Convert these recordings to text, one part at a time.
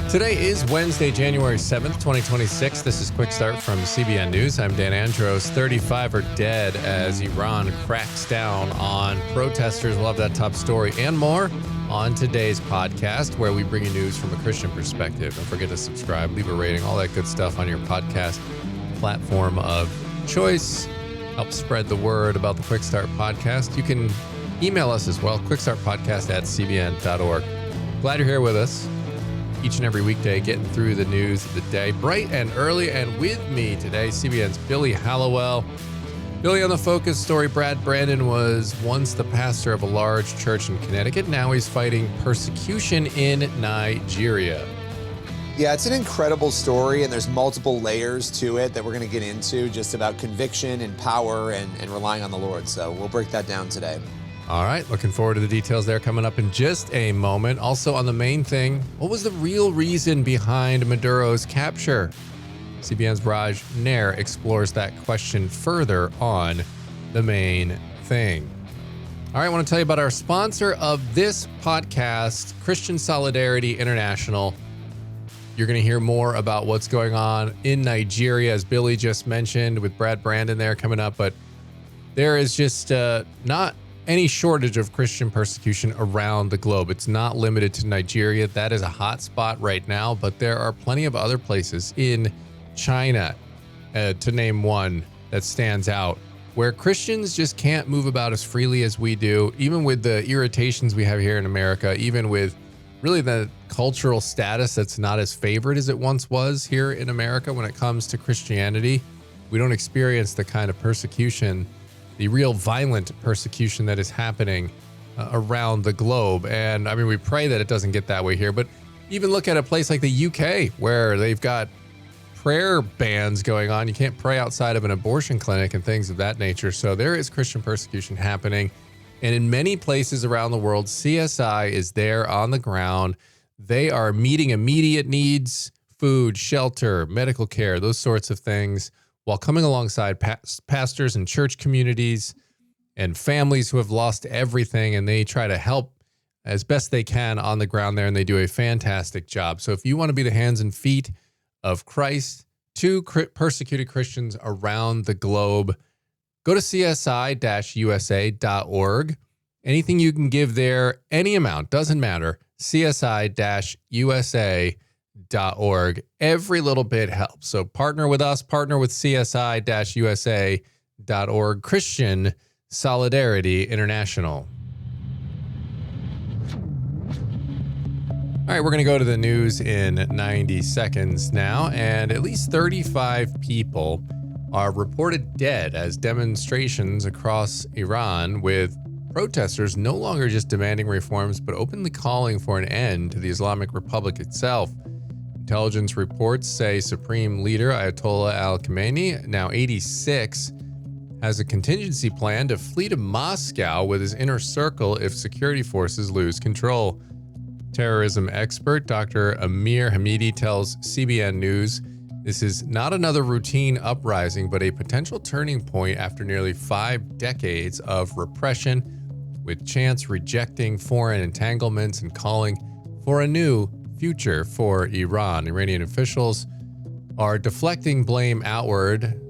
Today is Wednesday, January 7th, 2026. This is Quick Start from CBN News. I'm Dan Andros. 35 are dead as Iran cracks down on protesters. We'll have that top story and more on today's podcast, where we bring you news from a Christian perspective. Don't forget to subscribe, leave a rating, all that good stuff on your podcast platform of choice. Help spread the word about the Quick Start podcast. You can email us as well, quickstartpodcast@cbn.org. Glad you're here with us each and every weekday, getting through the news of the day, bright and early. And with me today, CBN's Billy Hallowell. Billy, on the Focus story, Brad Brandon was once the pastor of a large church in Connecticut. Now he's fighting persecution in Nigeria. Yeah, it's an incredible story, and there's multiple layers to it that we're going to get into, just about conviction and power and relying on the Lord. So we'll break that down today. All right, looking forward to the details there coming up in just a moment. Also on the main thing, what was the real reason behind Maduro's capture? CBN's Raj Nair explores that question further on the main thing. All right, I want to tell you about our sponsor of this podcast, Christian Solidarity International. You're going to hear more about what's going on in Nigeria, as Billy just mentioned, with Brad Brandon there coming up. But there is just not any shortage of Christian persecution around the globe. It's not limited to Nigeria. That is a hot spot right now, but there are plenty of other places in China, to name one that stands out, where Christians just can't move about as freely as we do, even with the irritations we have here in America, even with really the cultural status that's not as favored as it once was here in America when it comes to Christianity. We don't experience the kind of persecution, the real violent persecution that is happening around the globe. And I mean, we pray that it doesn't get that way here, but even look at a place like the UK, where they've got prayer bans going on. You can't pray outside of an abortion clinic and things of that nature. So there is Christian persecution happening. And in many places around the world, CSI is there on the ground. They are meeting immediate needs, food, shelter, medical care, those sorts of things, while coming alongside pastors and church communities and families who have lost everything, and they try to help as best they can on the ground there, and they do a fantastic job. So if you want to be the hands and feet of Christ to persecuted Christians around the globe, go to csi-usa.org. Anything you can give there, any amount, doesn't matter, csi-usa.org. Every little bit helps. So partner with us, partner with csi-usa.org, Christian Solidarity International. All right, we're going to go to the news in 90 seconds now, and at least 35 people are reported dead as demonstrations across Iran, with protesters no longer just demanding reforms, but openly calling for an end to the Islamic Republic itself. Intelligence reports say Supreme Leader Ayatollah al-Khamenei, now 86, has a contingency plan to flee to Moscow with his inner circle if security forces lose control. Terrorism expert Dr. Amir Hamidi tells CBN News this is not another routine uprising, but a potential turning point after nearly 5 decades of repression, with chants rejecting foreign entanglements and calling for a new future for Iran. Iranian officials are deflecting blame outward,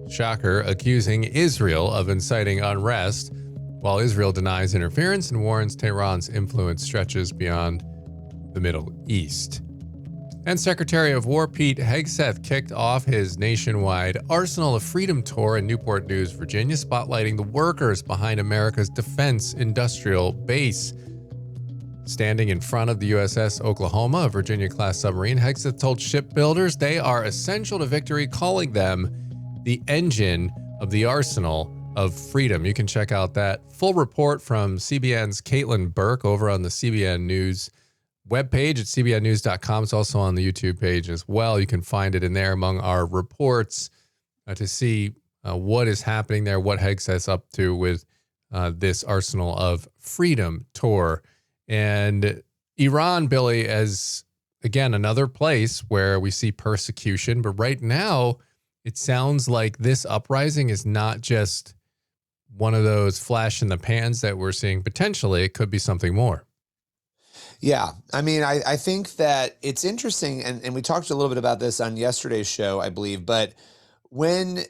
shocker, accusing Israel of inciting unrest, while Israel denies interference and warns Tehran's influence stretches beyond the Middle East. And Secretary of War Pete Hegseth kicked off his nationwide Arsenal of Freedom tour in Newport News, Virginia, spotlighting the workers behind America's defense industrial base. Standing in front of the USS Oklahoma, a Virginia-class submarine, Hegseth told shipbuilders they are essential to victory, calling them the engine of the arsenal of freedom. You can check out that full report from CBN's Caitlin Burke over on the CBN News webpage at cbnnews.com. It's also on the YouTube page as well. You can find it in there among our reports to see what is happening there, what Hegseth's up to with this Arsenal of Freedom tour. And Iran, Billy, as, again, another place where we see persecution. But right now, it sounds like this uprising is not just one of those flash in the pans that we're seeing. Potentially, it could be something more. Yeah. I mean, I think that it's interesting, and we talked a little bit about this on yesterday's show, I believe, but when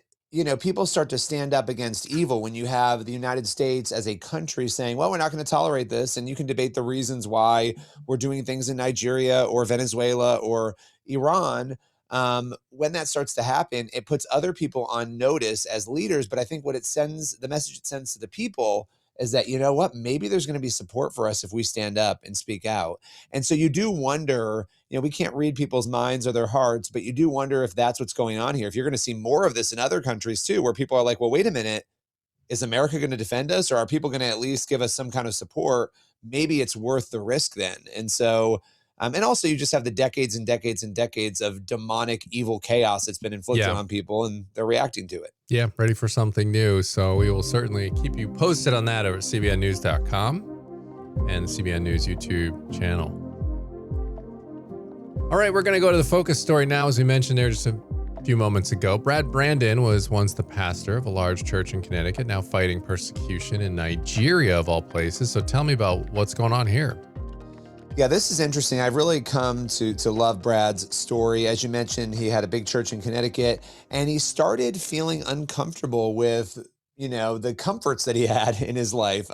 people start to stand up against evil, when you have the United States as a country saying, well, we're not going to tolerate this, and you can debate the reasons why we're doing things in Nigeria or Venezuela or Iran. When that starts to happen, it puts other people on notice as leaders. But I think what it sends, the message it sends to the people, is that, you know what, maybe there's going to be support for us if we stand up and speak out. And so you do wonder, we can't read people's minds or their hearts, but you do wonder if that's what's going on here. If you're going to see more of this in other countries too, where people are like, well, wait a minute, is America going to defend us, or are people going to at least give us some kind of support? Maybe it's worth the risk then. And so, and also you just have the decades and decades and decades of demonic evil chaos that's been inflicted Yeah. on people, and they're reacting to it. Yeah, ready for something new. So we will certainly keep you posted on that over at cbnnews.com and the CBN News YouTube channel. All right, we're going to go to the focus story now. As we mentioned there just a few moments ago, Brad Brandon was once the pastor of a large church in Connecticut, now fighting persecution in Nigeria, of all places. So tell me about what's going on here. Yeah, this is interesting. I've really come to love Brad's story. As you mentioned, he had a big church in Connecticut, and he started feeling uncomfortable with, the comforts that he had in his life.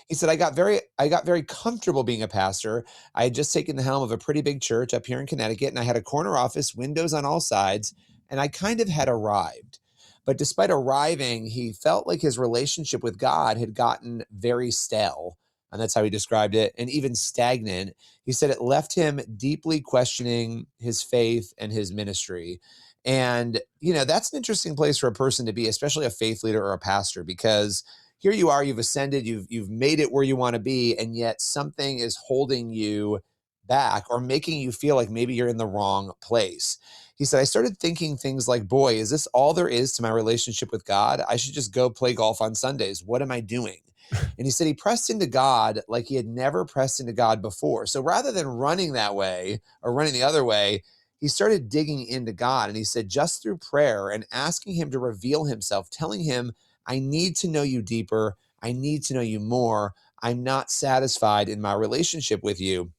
He said, I got very comfortable being a pastor. I had just taken the helm of a pretty big church up here in Connecticut, and I had a corner office, windows on all sides, and I kind of had arrived. But despite arriving, he felt like his relationship with God had gotten very stale. And that's how he described it, and even stagnant. He said it left him deeply questioning his faith and his ministry. And, that's an interesting place for a person to be, especially a faith leader or a pastor, because here you are, you've ascended, you've made it where you want to be, and yet something is holding you back or making you feel like maybe you're in the wrong place. He said, I started thinking things like, boy, is this all there is to my relationship with God? I should just go play golf on Sundays. What am I doing? And he said he pressed into God like he had never pressed into God before. So rather than running that way or running the other way, he started digging into God. And he said, just through prayer and asking him to reveal himself, telling him, I need to know you deeper. I need to know you more. I'm not satisfied in my relationship with you.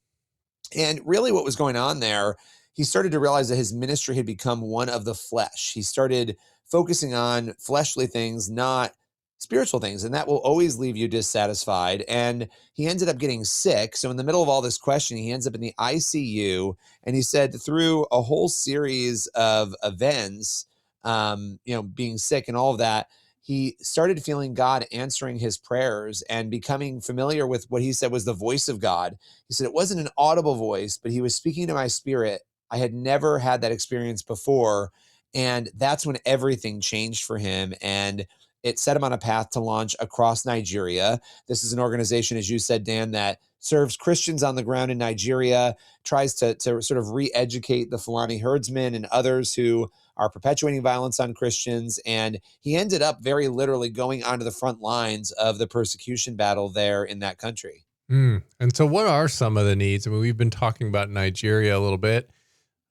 And really what was going on there, he started to realize that his ministry had become one of the flesh. He started focusing on fleshly things, not spiritual things, and that will always leave you dissatisfied. And he ended up getting sick. So in the middle of all this questioning, he ends up in the ICU. And he said through a whole series of events, being sick and all of that, he started feeling God answering his prayers and becoming familiar with what he said was the voice of God. He said it wasn't an audible voice, but he was speaking to my spirit. I had never had that experience before. And that's when everything changed for him. And it set him on a path to launch across Nigeria. This is an organization, as you said, Dan, that serves Christians on the ground in Nigeria, tries to sort of re-educate the Fulani herdsmen and others who are perpetuating violence on Christians. And he ended up very literally going onto the front lines of the persecution battle there in that country. And so what are some of the needs? I mean, we've been talking about Nigeria a little bit,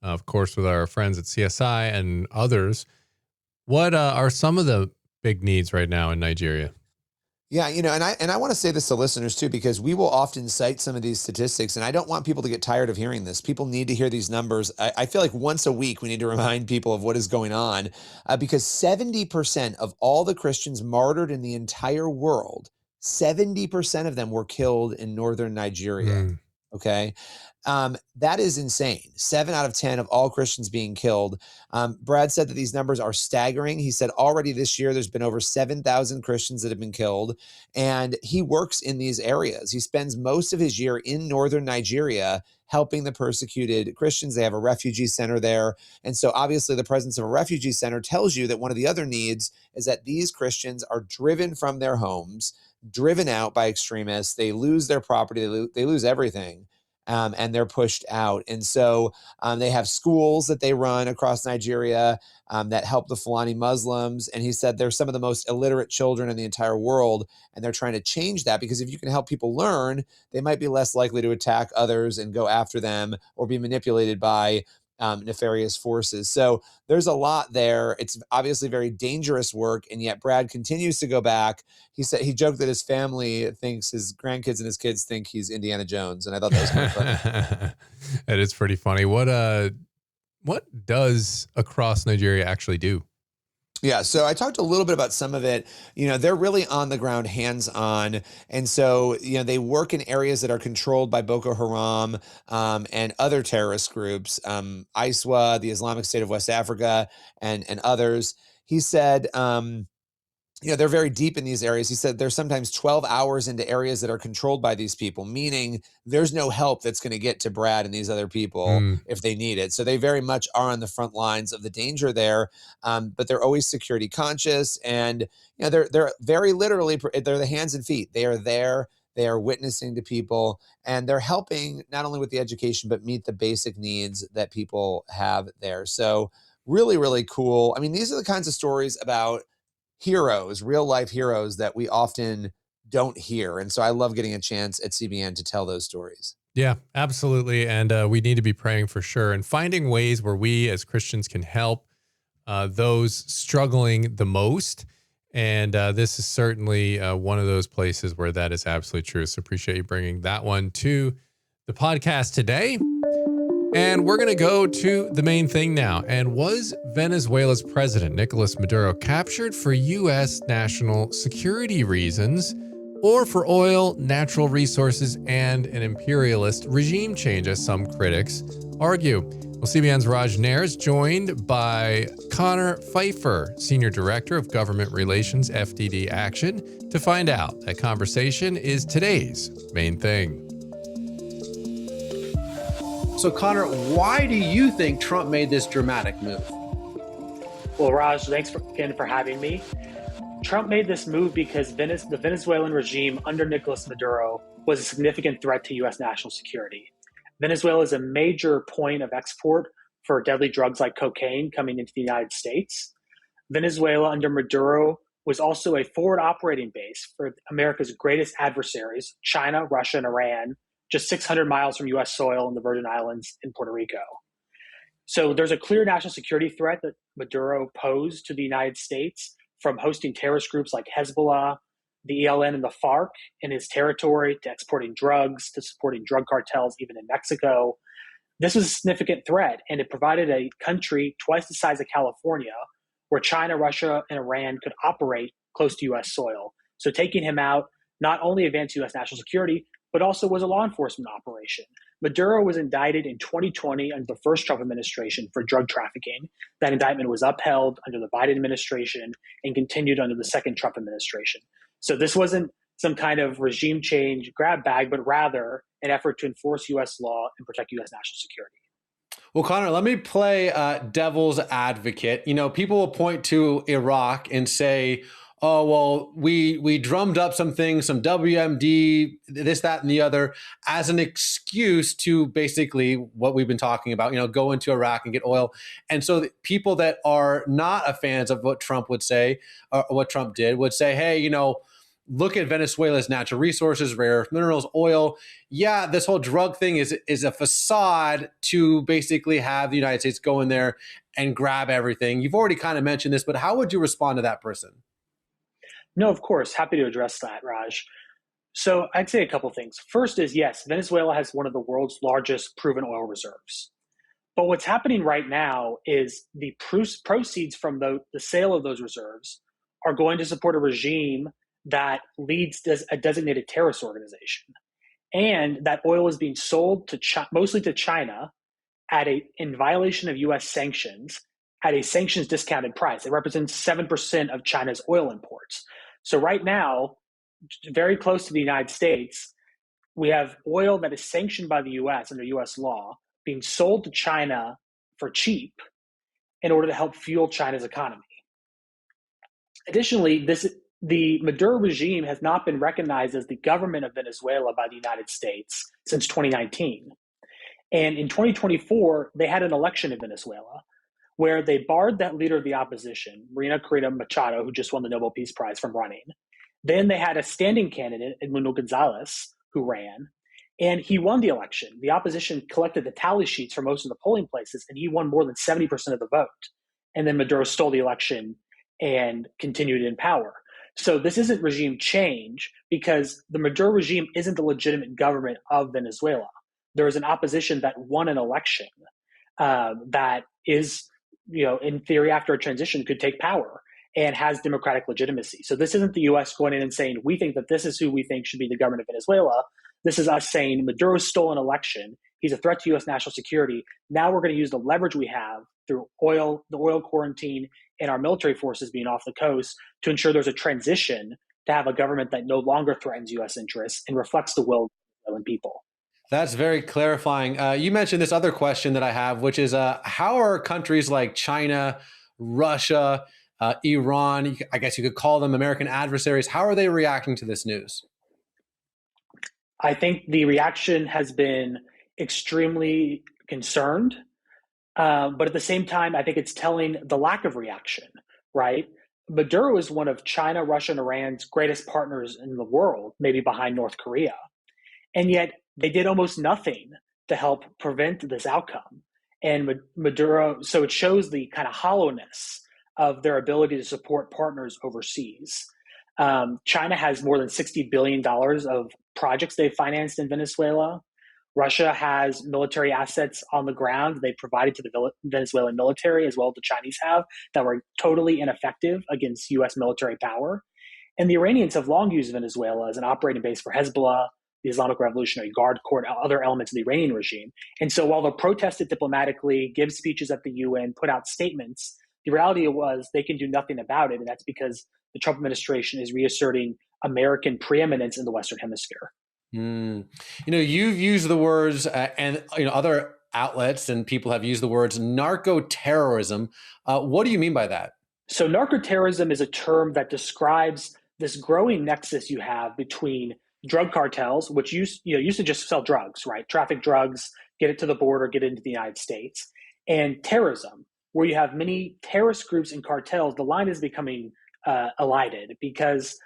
of course, with our friends at CSI and others. What are some of the big needs right now in Nigeria? Yeah, and I want to say this to listeners too, because we will often cite some of these statistics, and I don't want people to get tired of hearing this. People need to hear these numbers. I feel like once a week we need to remind people of what is going on, because 70% of all the Christians martyred in the entire world, 70% of them were killed in northern Nigeria. Okay. That is insane. 7 out of 10 of all Christians being killed. Brad said that these numbers are staggering. He said already this year, there's been over 7,000 Christians that have been killed. And he works in these areas. He spends most of his year in northern Nigeria helping the persecuted Christians. They have a refugee center there. And so obviously the presence of a refugee center tells you that one of the other needs is that these Christians are driven from their homes, driven out by extremists. They lose their property. They lose everything. And they're pushed out. And so they have schools that they run across Nigeria that help the Fulani Muslims. And he said they're some of the most illiterate children in the entire world. And they're trying to change that, because if you can help people learn, they might be less likely to attack others and go after them or be manipulated by nefarious forces. So there's a lot there. It's obviously very dangerous work, and yet Brad continues to go back. He joked that his family thinks his grandkids and his kids think he's Indiana Jones, and I thought that was kind of funny. It is pretty funny. What does Across Nigeria actually do? Yeah, so I talked a little bit about some of it. They're really on the ground, hands-on. And so, they work in areas that are controlled by Boko Haram and other terrorist groups, ISWA, the Islamic State of West Africa, and others. He said, they're very deep in these areas. He said they're sometimes 12 hours into areas that are controlled by these people, meaning there's no help that's going to get to Brad and these other people if they need it. So they very much are on the front lines of the danger there, but they're always security conscious. And they're very literally, they're the hands and feet. They are there. They are witnessing to people, and they're helping not only with the education, but meet the basic needs that people have there. So really, really cool. I mean, these are the kinds of stories about heroes, real life heroes that we often don't hear. And so I love getting a chance at CBN to tell those stories. Yeah, absolutely. And we need to be praying for sure and finding ways where we as Christians can help those struggling the most. And this is certainly one of those places where that is absolutely true. So appreciate you bringing that one to the podcast today. And we're going to go to the main thing now. And was Venezuela's president, Nicolás Maduro, captured for U.S. national security reasons or for oil, natural resources, and an imperialist regime change, as some critics argue? Well, CBN's Raj Nair is joined by Connor Pfeiffer, Senior Director of Government Relations, FDD Action, to find out. That conversation is today's main thing. So, Connor, why do you think Trump made this dramatic move? Well, Raj, thanks again for having me. Trump made this move because the Venezuelan regime under Nicolás Maduro was a significant threat to U.S. national security. Venezuela is a major point of export for deadly drugs like cocaine coming into the United States. Venezuela under Maduro was also a forward operating base for America's greatest adversaries, China, Russia, and Iran, just 600 miles from U.S. soil in the Virgin Islands in Puerto Rico. So there's a clear national security threat that Maduro posed to the United States from hosting terrorist groups like Hezbollah, the ELN, and the FARC in his territory, to exporting drugs, to supporting drug cartels even in Mexico. This was a significant threat, and it provided a country twice the size of California where China, Russia, and Iran could operate close to U.S. soil. So taking him out not only advanced U.S. national security, but also was a law enforcement operation. Maduro was indicted in 2020 under the first Trump administration for drug trafficking. That indictment was upheld under the Biden administration and continued under the second Trump administration. So this wasn't some kind of regime change grab bag, but rather an effort to enforce U.S. law and protect U.S. national security. Well, Connor, let me play devil's advocate. People will point to Iraq and say, oh, well, we drummed up some things, some WMD, this, that, and the other, as an excuse to basically what we've been talking about, go into Iraq and get oil. And so people that are not fans of what Trump would say, or what Trump did, would say, hey, look at Venezuela's natural resources, rare earth minerals, oil. Yeah, this whole drug thing is a facade to basically have the United States go in there and grab everything. You've already kind of mentioned this, but how would you respond to that person? No, of course. Happy to address that, Raj. So I'd say a couple things. First is, yes, Venezuela has one of the world's largest proven oil reserves. But what's happening right now is the proceeds from the sale of those reserves are going to support a regime that leads a designated terrorist organization. And that oil is being sold to mostly to China in violation of U.S. sanctions at a sanctions discounted price. It represents 7% of China's oil imports. So right now, very close to the United States, we have oil that is sanctioned by the U.S. under U.S. law being sold to China for cheap in order to help fuel China's economy. Additionally, the Maduro regime has not been recognized as the government of Venezuela by the United States since 2019. And in 2024, they had an election in Venezuela where they barred that leader of the opposition, Marina Corina Machado, who just won the Nobel Peace Prize, from running. Then they had a standing candidate, Edmundo Gonzalez, who ran. And he won the election. The opposition collected the tally sheets for most of the polling places, and he won more than 70% of the vote. And then Maduro stole the election and continued in power. So this isn't regime change because the Maduro regime isn't the legitimate government of Venezuela. There is an opposition that won an election that is, in theory, after a transition, could take power and has democratic legitimacy. So this isn't the U.S. going in and saying, we think that this is who we think should be the government of Venezuela. This is us saying Maduro stole an election. He's a threat to U.S. national security. Now we're going to use the leverage we have through the oil quarantine, and our military forces being off the coast to ensure there's a transition to have a government that no longer threatens U.S. interests and reflects the will of the Venezuelan people. That's very clarifying. You mentioned this other question that I have, which is how are countries like China, Russia, Iran, I guess you could call them American adversaries, how are they reacting to this news? I think the reaction has been extremely concerned. But at the same time, I think it's telling the lack of reaction, right? Maduro is one of China, Russia, and Iran's greatest partners in the world, maybe behind North Korea. And yet they did almost nothing to help prevent this outcome. And Maduro, so it shows the kind of hollowness of their ability to support partners overseas. China has more than $60 billion of projects they've financed in Venezuela. Russia has military assets on the ground they provided to the Venezuelan military, as well as the Chinese have, that were totally ineffective against U.S. military power. And the Iranians have long used Venezuela as an operating base for Hezbollah, the Islamic Revolutionary Guard Corps, and other elements of the Iranian regime. And so while they protested diplomatically, give speeches at the UN, put out statements, the reality was they can do nothing about it. And that's because the Trump administration is reasserting American preeminence in the Western Hemisphere. You've used the words and other outlets and people have used the words narco-terrorism. What do you mean by that? So narco-terrorism is a term that describes this growing nexus you have between drug cartels, which used to just sell drugs, right? Traffic drugs, get it to the border, get it into the United States, and terrorism, where you have many terrorist groups and cartels. The line is becoming elided because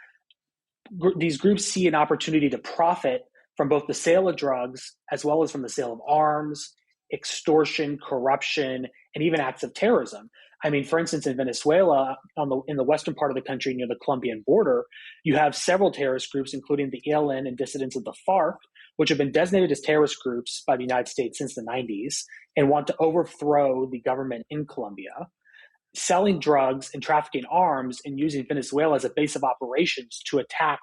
these groups see an opportunity to profit from both the sale of drugs as well as from the sale of arms, extortion, corruption, and even acts of terrorism. I mean, for instance, in Venezuela, in the western part of the country near the Colombian border, you have several terrorist groups, including the ELN and dissidents of the FARC, which have been designated as terrorist groups by the United States since the 90s and want to overthrow the government in Colombia, selling drugs and trafficking arms and using Venezuela as a base of operations to attack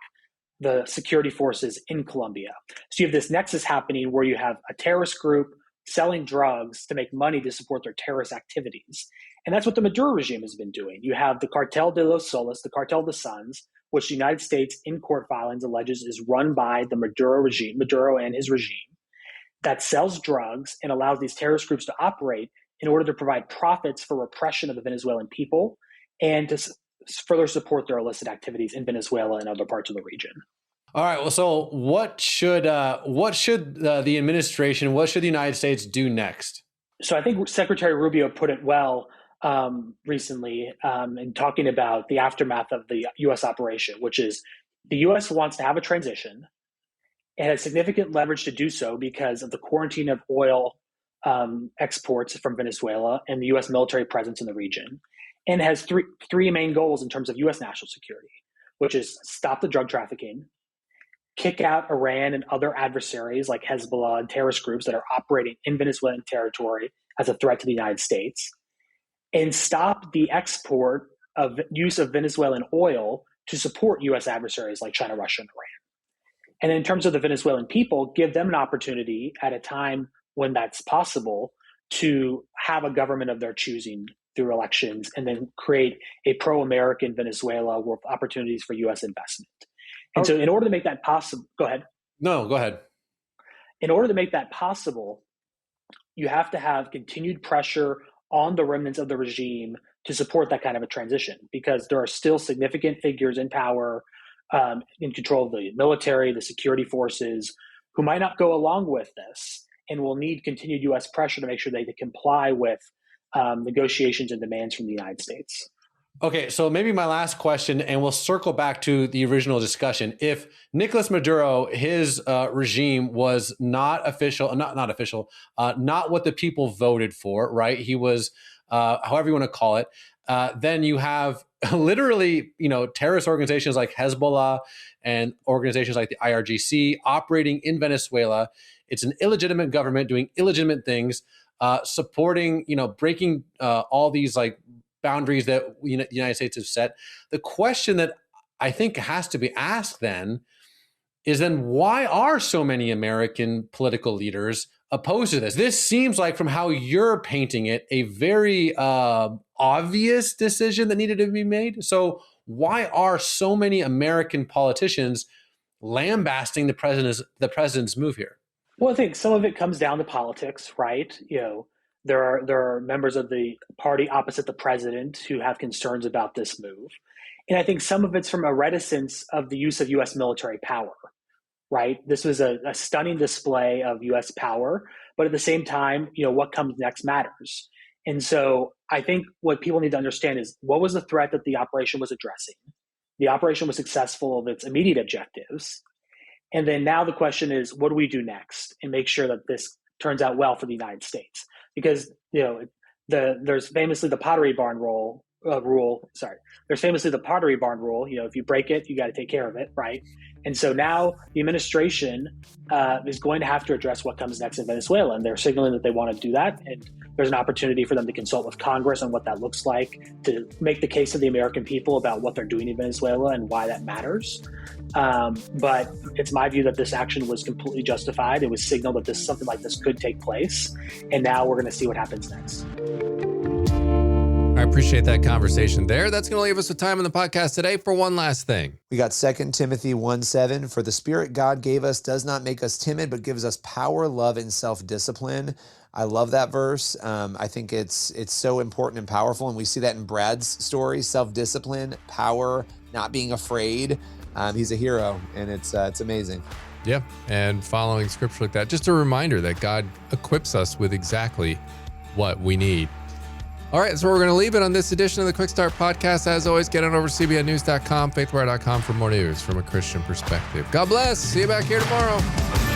the security forces in Colombia. So you have this nexus happening where you have a terrorist group selling drugs to make money to support their terrorist activities. And that's what the Maduro regime has been doing. You have the Cartel de los Soles, the Cartel de Sons, which the United States in court filings alleges is run by the Maduro regime, Maduro and his regime, that sells drugs and allows these terrorist groups to operate in order to provide profits for repression of the Venezuelan people and to further support their illicit activities in Venezuela and other parts of the region. All right. Well, so what should the administration, what should the United States do next? So I think Secretary Rubio put it well recently in talking about the aftermath of the U.S. operation, which is the U.S. wants to have a transition. It has significant leverage to do so because of the quarantine of oil exports from Venezuela and the U.S. military presence in the region, and has three main goals in terms of U.S. national security, which is stop the drug trafficking, kick out Iran and other adversaries like Hezbollah and terrorist groups that are operating in Venezuelan territory as a threat to the United States, and stop the export of use of Venezuelan oil to support U.S. adversaries like China, Russia, and Iran. And in terms of the Venezuelan people, give them an opportunity at a time when that's possible to have a government of their choosing through elections, and then create a pro-American Venezuela with opportunities for U.S. investment. And so in order to make that possible, go ahead. No, go ahead. In order to make that possible, you have to have continued pressure on the remnants of the regime to support that kind of a transition, because there are still significant figures in power, in control of the military, the security forces, who might not go along with this and will need continued U.S. pressure to make sure they comply with negotiations and demands from the United States. Okay, so maybe my last question, and we'll circle back to the original discussion. If Nicolás Maduro, his regime was not official, not what the people voted for, right? He was, however you want to call it. Then you have literally, terrorist organizations like Hezbollah and organizations like the IRGC operating in Venezuela. It's an illegitimate government doing illegitimate things, supporting, breaking all these like boundaries that the United States have set. The question that I think has to be asked then is why are so many American political leaders opposed to this? This seems like, from how you're painting it, a very obvious decision that needed to be made. So why are so many American politicians lambasting the president's move here? Well, I think some of it comes down to politics, right? There are members of the party opposite the president who have concerns about this move. And I think some of it's from a reticence of the use of U.S. military power, right? This was a stunning display of U.S. power, but at the same time, what comes next matters. And so I think what people need to understand is, what was the threat that the operation was addressing? The operation was successful of its immediate objectives. And then now the question is, what do we do next and make sure that this turns out well for the United States? Because there's famously the Pottery Barn rule. There's famously the Pottery Barn rule. If you break it, you got to take care of it, right? And so now the administration is going to have to address what comes next in Venezuela, and they're signaling that they want to do that. And there's an opportunity for them to consult with Congress on what that looks like, to make the case to the American people about what they're doing in Venezuela and why that matters. But it's my view that this action was completely justified. It was signaled that something like this could take place. And now we're going to see what happens next. I appreciate that conversation there. That's going to leave us with time on the podcast today for one last thing. We got 2 Timothy 1:7. For the Spirit God gave us does not make us timid, but gives us power, love, and self-discipline. I love that verse. I think it's so important and powerful. And we see that in Brad's story: self-discipline, power, not being afraid. He's a hero, and it's amazing. Yeah, and following scripture like that, just a reminder that God equips us with exactly what we need. All right, so we're going to leave it on this edition of the Quick Start Podcast. As always, get on over to cbnnews.com, faithwire.com for more news from a Christian perspective. God bless. See you back here tomorrow.